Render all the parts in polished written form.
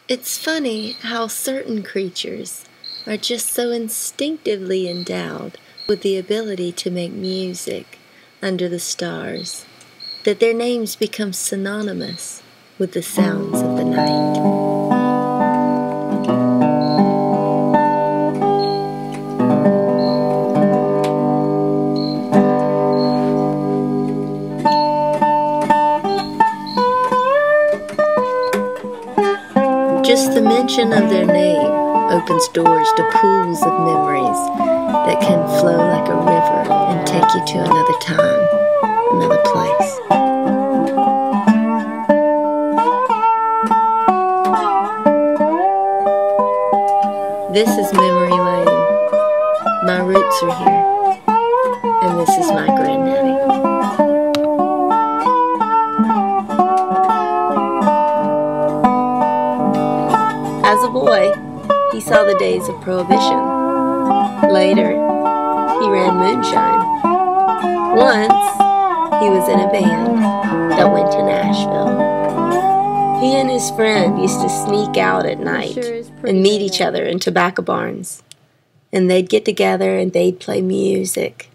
It's funny how certain creatures are just so instinctively endowed with the ability to make music under the stars that their names become synonymous with the sounds of the night. Just the mention of their name opens doors to pools of memories that can flow like a river and take you to another time, another place. This is Memory Lane. My roots are here, and this is my granddaddy. As a boy, he saw the days of Prohibition. Later, he ran moonshine. Once, he was in a band that went to Nashville. He and his friend used to sneak out at night and meet each other in tobacco barns. And they'd get together and they'd play music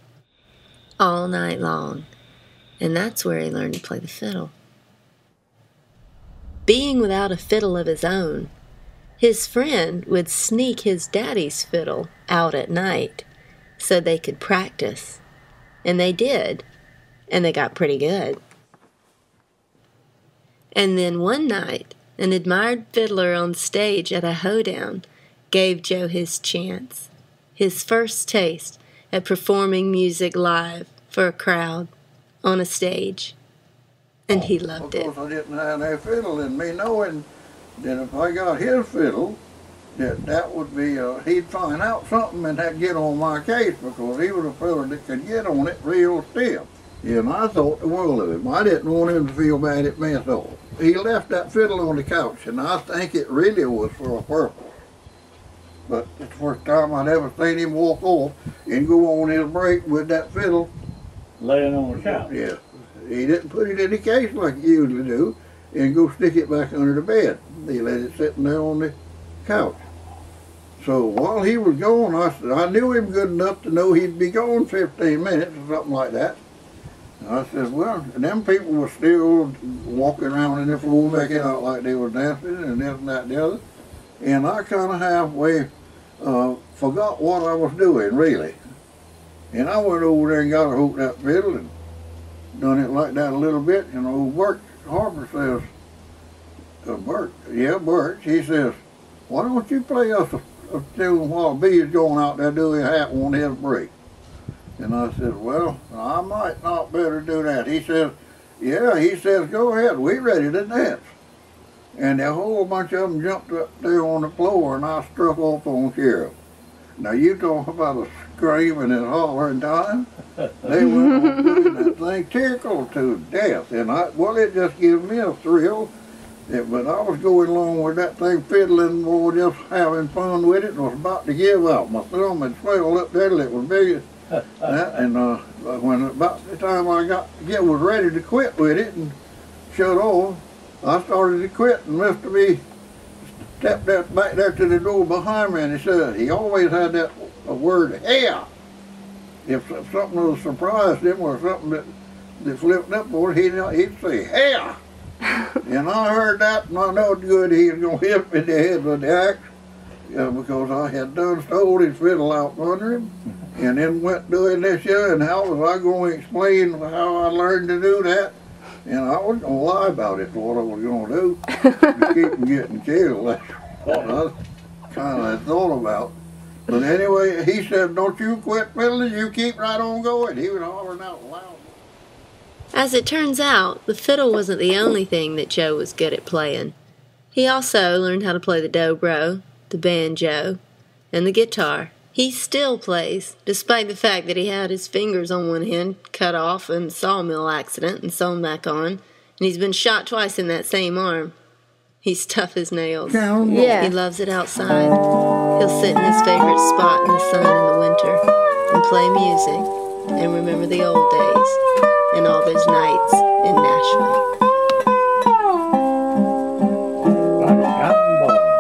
all night long. And that's where he learned to play the fiddle. Being without a fiddle of his own, his friend would sneak his daddy's fiddle out at night so they could practice. And they did. And they got pretty good. And then one night, an admired fiddler on stage at a hoedown gave Joe his chance, his first taste at performing music live for a crowd on a stage. And he loved it. Of course, I didn't have no fiddle, and me knowing that if I got his fiddle, that would be, he'd find out something and that'd get on my case, because he was a fella that could get on it real stiff. And I thought the world of him. I didn't want him to feel bad at me at all. He left that fiddle on the couch, and I think it really was for a purpose. But it's the first time I'd ever seen him walk off and go on his break with that fiddle laying on the couch. Yeah. He didn't put it in the case like he usually do and go stick it back under the bed. He let it sitting there on the couch. So while he was gone, I knew him good enough to know he'd be gone 15 minutes or something like that. And I said, well, and them people were still walking around in the floor making out like they were dancing and this and that and the other. And I kind of halfway forgot what I was doing, really. And I went over there and got a hold of that fiddle and done it like that a little bit. And old Bert Harper says, Bert, he says, why don't you play us a tune while B's going out there doing a hat on his break? And I said, well, I might not better do that. He says, yeah, he says, go ahead, we ready to dance. And a whole bunch of them jumped up there on the floor, and I struck off on Sheriff. Now you talk about a screaming and hollering time. They went on doing that thing tickled to death. And it just gives me a thrill. But I was going along with that thing fiddling, or just having fun with it, and was about to give up. My thumb had swelled up there till it was big as that. And when about the time I was ready to quit with it and shut off, I started to quit, and Mr. B stepped back there to the door behind me, and he said, he always had that word, "yeah." If something was surprised him or something that flipped up on it, he'd say, "yeah." And I heard that, and I know good he was going to hit me in the head with the axe, because I had done stole his fiddle out under him, and then went doing this year, and how was I going to explain how I learned to do that? And I wasn't going to lie about it, what I was going to do, to keep from getting killed. That's what I kind of thought about. But anyway, he said, don't you quit fiddling, you keep right on going. He was hollering out loud. As it turns out, the fiddle wasn't the only thing that Joe was good at playing. He also learned how to play the dobro, the banjo, and the guitar. He still plays, despite the fact that he had his fingers on one hand cut off in a sawmill accident and sewn back on, and he's been shot twice in that same arm. He's tough as nails. Yeah. He loves it outside. He'll sit in his favorite spot in the sun in the winter and play music and remember the old days and all those nights in Nashville. Like a cotton ball.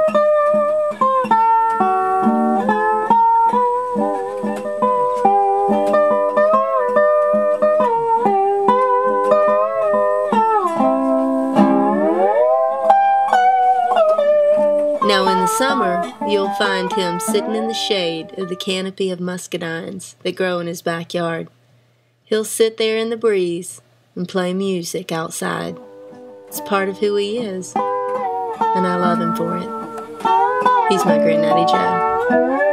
summer, you'll find him sitting in the shade of the canopy of muscadines that grow in his backyard. He'll sit there in the breeze and play music outside. It's part of who he is, and I love him for it. He's my Grandaddy Joe.